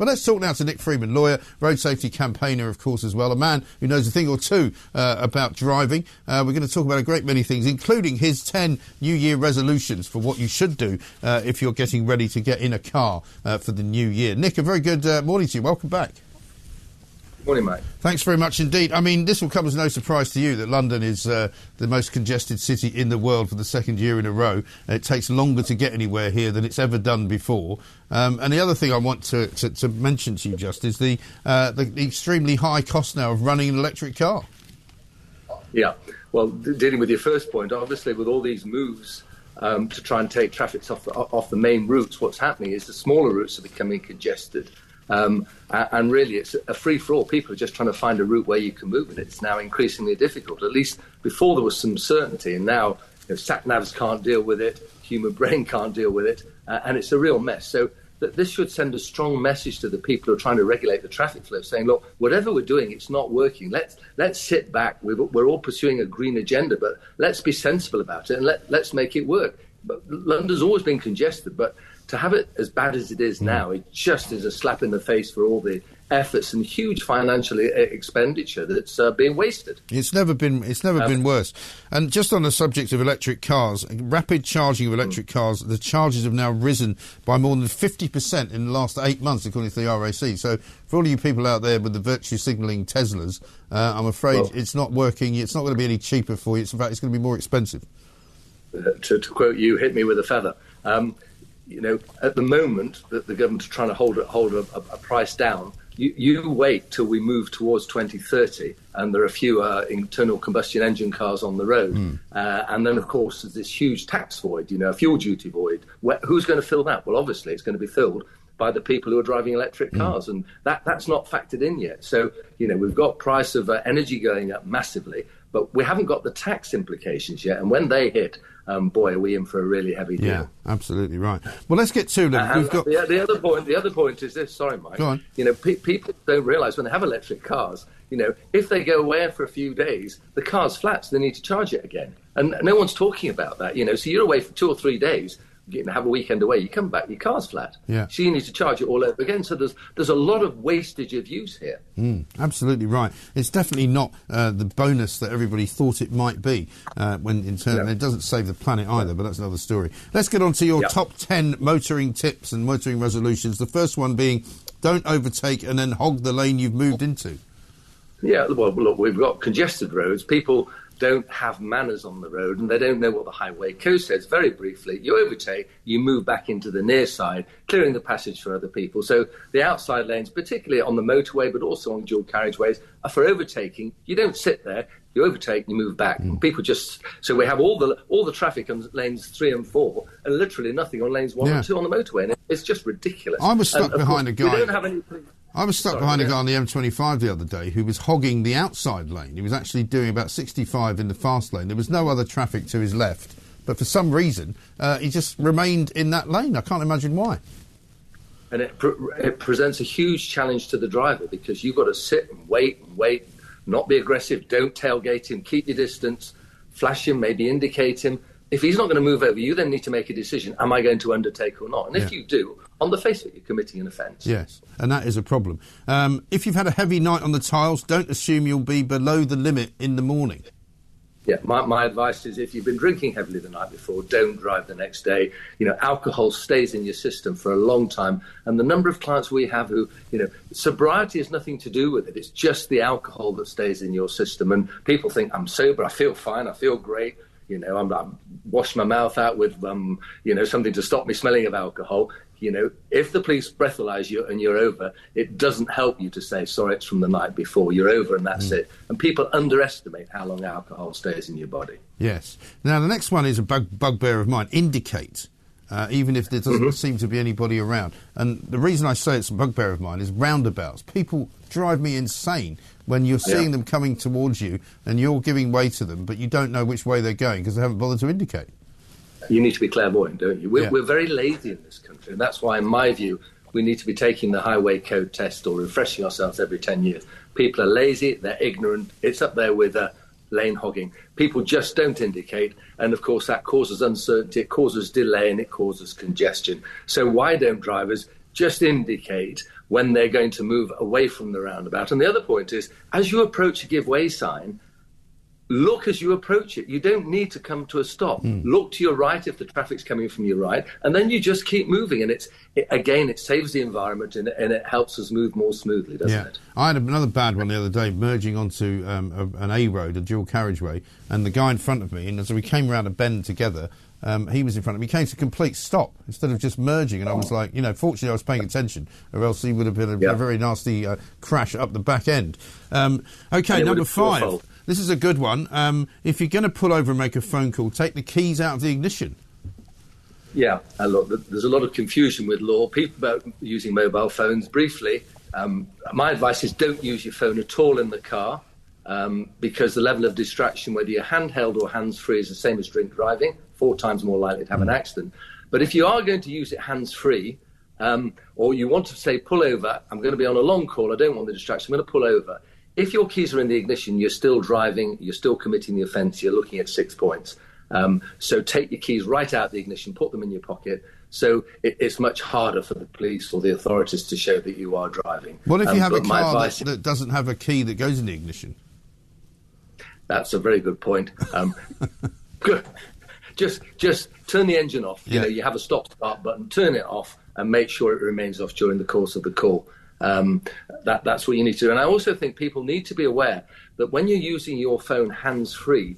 But let's talk now to Nick Freeman, lawyer, road safety campaigner, of course, as well, a man who knows a thing or two about driving. We're going to talk about a great many things, including his 10 New Year resolutions for what you should do if you're getting ready to get in a car for the new year. Nick, a very good morning to you. Welcome back. Morning, mate. Thanks very much indeed. I mean, this will come as no surprise to you that London is the most congested city in the world for the second year in a row. It takes longer to get anywhere here than it's ever done before. And the other thing I want to mention to you just is the extremely high cost now of running an electric car. Yeah. Well, dealing with your first point, obviously with all these moves to try and take traffic off the main routes, what's happening is the smaller routes are becoming congested. And really, it's a free-for-all. People are just trying to find a route where you can move, and it's now increasingly difficult. At least before there was some certainty, and now sat-navs can't deal with it, human brain can't deal with it, and it's a real mess. So this should send a strong message to the people who are trying to regulate the traffic flow, saying, look, whatever we're doing, it's not working. Let's sit back. We're all pursuing a green agenda, but let's be sensible about it, and let's make it work. But London's always been congested, but to have it as bad as it is now, it just is a slap in the face for all the efforts and huge financial expenditure that's being wasted. It's never been worse. And just on the subject of electric cars, rapid charging of electric cars, the charges have now risen by more than 50% in the last 8 months, according to the RAC. So for all of you people out there with the virtue signalling Teslas, I'm afraid it's not working. It's not going to be any cheaper for you. In fact, it's going to be more expensive. To quote you, hit me with a feather. At the moment that the government are trying to hold a price down, you wait till we move towards 2030 and there are fewer internal combustion engine cars on the road. And then, of course, there's this huge tax void, a fuel duty void. Who's going to fill that? Well, obviously, it's going to be filled by the people who are driving electric cars. And that's not factored in yet. So, we've got price of energy going up massively, but we haven't got the tax implications yet. And when they hit, boy, are we in for a really heavy deal. Yeah, absolutely right. Well, let's get to them. We've got the other point is this. Sorry, Mike. Go on. People don't realise when they have electric cars, if they go away for a few days, the car's flat, so they need to charge it again. And no one's talking about that. So you're away for 2 or 3 days. Have a weekend away, you come back, your car's flat. Yeah. So you need to charge it all over again. So there's a lot of wastage of use here. Absolutely right. It's definitely not the bonus that everybody thought it might be. It doesn't save the planet either, but that's another story. Let's get on to your top 10 motoring tips and motoring resolutions. The first one being, don't overtake and then hog the lane you've moved into. Yeah, well, look, we've got congested roads. People don't have manners on the road and they don't know what the highway code says. Very briefly, you overtake, you move back into the near side, clearing the passage for other people. So the outside lanes, particularly on the motorway, but also on dual carriageways, are for overtaking. You don't sit there, you overtake, you move back. People so we have all the traffic on lanes 3 and 4 and literally nothing on lanes 1 and 2 on the motorway. And it's just ridiculous. I was stuck behind a guy. We don't have any... I was stuck behind a guy on the M25 the other day who was hogging the outside lane. He was actually doing about 65 in the fast lane. There was no other traffic to his left. But for some reason, he just remained in that lane. I can't imagine why. And it presents a huge challenge to the driver because you've got to sit and wait, not be aggressive, don't tailgate him, keep your distance, flash him, maybe indicate him. If he's not going to move over, you then need to make a decision, am I going to undertake or not? And if you do, on the face of it, you're committing an offence. Yes, and that is a problem. If you've had a heavy night on the tiles, don't assume you'll be below the limit in the morning. Yeah, my advice is if you've been drinking heavily the night before, don't drive the next day. Alcohol stays in your system for a long time. And the number of clients we have who, sobriety has nothing to do with it. It's just the alcohol that stays in your system. And people think, I'm sober, I feel fine, I feel great. I'm wash my mouth out with, something to stop me smelling of alcohol. If the police breathalyze you and you're over, it doesn't help you to say, sorry, it's from the night before. You're over and that's it. And people underestimate how long alcohol stays in your body. Yes. Now, the next one is a bugbear of mine. Indicate. Even if there doesn't seem to be anybody around. And the reason I say it's a bugbear of mine is roundabouts. People drive me insane when you're seeing them coming towards you and you're giving way to them, but you don't know which way they're going because they haven't bothered to indicate. You need to be clairvoyant, don't you? We're very lazy in this country, and that's why, in my view, we need to be taking the highway code test or refreshing ourselves every 10 years. People are lazy, they're ignorant. It's up there with lane hogging. People just don't indicate, and of course that causes uncertainty, it causes delay, and it causes congestion. So why don't drivers just indicate when they're going to move away from the roundabout. And the other point is, as you approach a give way sign, look as you approach it. You don't need to come to a stop. Look to your right if the traffic's coming from your right, and then you just keep moving. And it saves the environment and it helps us move more smoothly, doesn't it? I had another bad one the other day, merging onto an A road, a dual carriageway, and the guy in front of me, and as we came around a bend together, he was in front of me, came to a complete stop instead of just merging, and I was like, fortunately I was paying attention, or else he would have been a very nasty crash up the back end. Okay, number 5. This is a good one. If you're going to pull over and make a phone call, take the keys out of the ignition. Yeah, look, there's a lot of confusion with law. People about using mobile phones. Briefly, my advice is don't use your phone at all in the car, because the level of distraction, whether you're handheld or hands-free, is the same as drink driving, 4 times more likely to have an accident. But if you are going to use it hands-free, or you want to say, pull over, I'm going to be on a long call, I don't want the distraction, I'm going to pull over. If your keys are in the ignition, you're still driving, you're still committing the offence, you're looking at 6 points. So take your keys right out of the ignition, put them in your pocket. So it's much harder for the police or the authorities to show that you are driving. What if you have a car that doesn't have a key that goes in the ignition? That's a very good point. Good. Just turn the engine off. Yeah. You have a stop-start button, turn it off, and make sure it remains off during the course of the call. That's what you need to do. And I also think people need to be aware that when you're using your phone hands-free,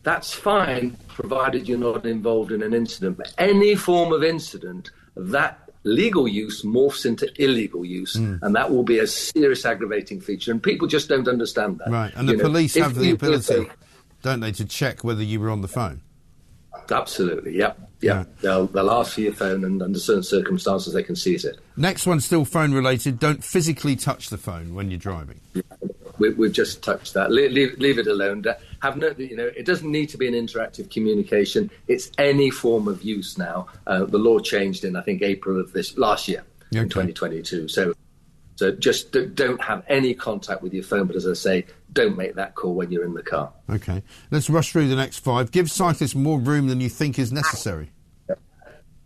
that's fine, provided you're not involved in an incident. But any form of incident, that legal use morphs into illegal use, and that will be a serious aggravating feature. And people just don't understand that. Right, and the police have the ability, don't they, to check whether you were on the phone? Absolutely, yeah. They'll ask for your phone, and under certain circumstances they can seize it. Next one, still phone related. Don't physically touch the phone when you're driving. We've just touched that. Leave it alone. It doesn't need to be an interactive communication. It's any form of use now. The law changed in, I think, April of last year, in 2022. So just don't have any contact with your phone. But as I say, don't make that call when you're in the car. Okay. Let's rush through the next 5. Give cyclists more room than you think is necessary.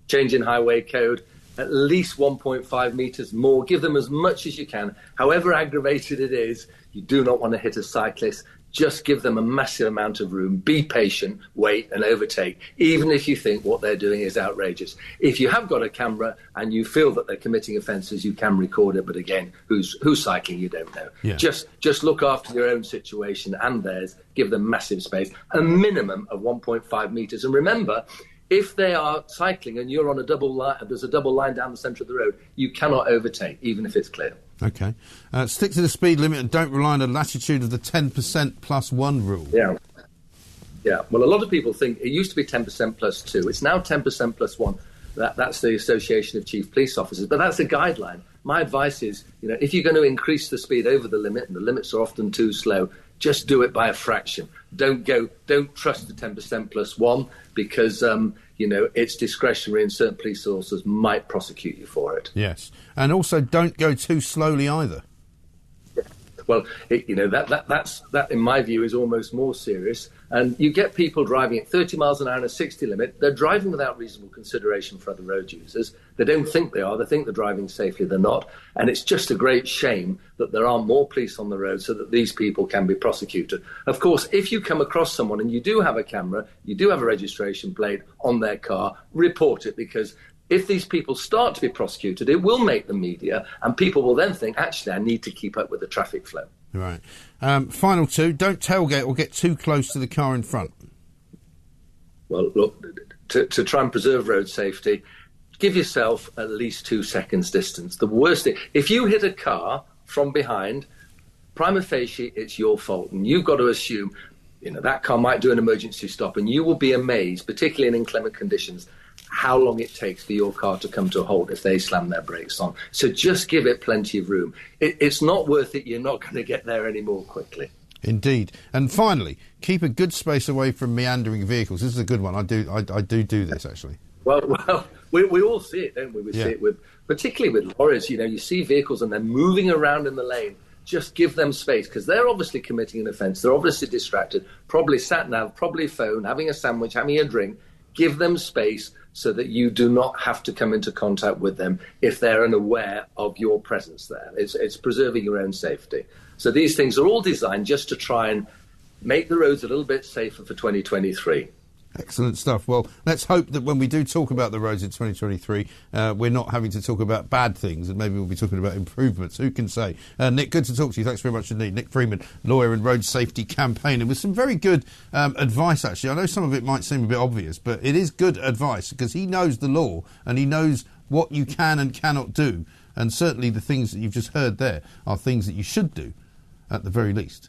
Change in highway code. At least 1.5 metres more. Give them as much as you can. However aggravated it is, you do not want to hit a cyclist. Just give them a massive amount of room. Be patient, wait and overtake, even if you think what they're doing is outrageous. If you have got a camera and you feel that they're committing offences, you can record it. But again, who's cycling, you don't know. Yeah. Just look after your own situation and theirs. Give them massive space, a minimum of 1.5 metres. And remember, if they are cycling and you're on a double line, there's a double line down the centre of the road, you cannot overtake, even if it's clear. Okay. Stick to the speed limit and don't rely on the latitude of the 10% plus 1 rule. Yeah. Well, a lot of people think it used to be 10% plus 2. It's now 10% plus 1. That's the Association of Chief Police Officers, but that's a guideline. My advice is, if you're going to increase the speed over the limit, and the limits are often too slow, just do it by a fraction. Don't trust the 10% plus 1 because, it's discretionary and certain police officers might prosecute you for it. Yes. And also don't go too slowly either. Well, that in my view is almost more serious. And you get people driving at 30 miles an hour and a 60 limit. They're driving without reasonable consideration for other road users. They don't think they are. They think they're driving safely. They're not. And it's just a great shame that there are more police on the road so that these people can be prosecuted. Of course, if you come across someone and you do have a camera, you do have a registration plate on their car, report it, because if these people start to be prosecuted, it will make the media, and people will then think, actually, I need to keep up with the traffic flow. Right. Final 2, don't tailgate or get too close to the car in front. Well, look, to try and preserve road safety, give yourself at least 2 seconds distance. The worst thing, if you hit a car from behind, prima facie, it's your fault, and you've got to assume, that car might do an emergency stop, and you will be amazed, particularly in inclement conditions, how long it takes for your car to come to a halt if they slam their brakes on. So just give it plenty of room. It's not worth it. You're not going to get there any more quickly. Indeed. And finally, keep a good space away from meandering vehicles. This is a good one. I do this, actually. Well, we all see it, don't we? We see it particularly with lorries. You see vehicles and they're moving around in the lane. Just give them space, because they're obviously committing an offence. They're obviously distracted, probably sat nav, probably phone, having a sandwich, having a drink. give them space so that you do not have to come into contact with them if they're unaware of your presence there. It's preserving your own safety. So these things are all designed just to try and make the roads a little bit safer for 2023. Excellent stuff. Well, let's hope that when we do talk about the roads in 2023, we're not having to talk about bad things, and maybe we'll be talking about improvements. Who can say? Nick, good to talk to you. Thanks very much indeed. Nick Freeman, lawyer and road safety campaigner, with some very good advice, actually. I know some of it might seem a bit obvious, but it is good advice because he knows the law and he knows what you can and cannot do. And certainly the things that you've just heard there are things that you should do at the very least.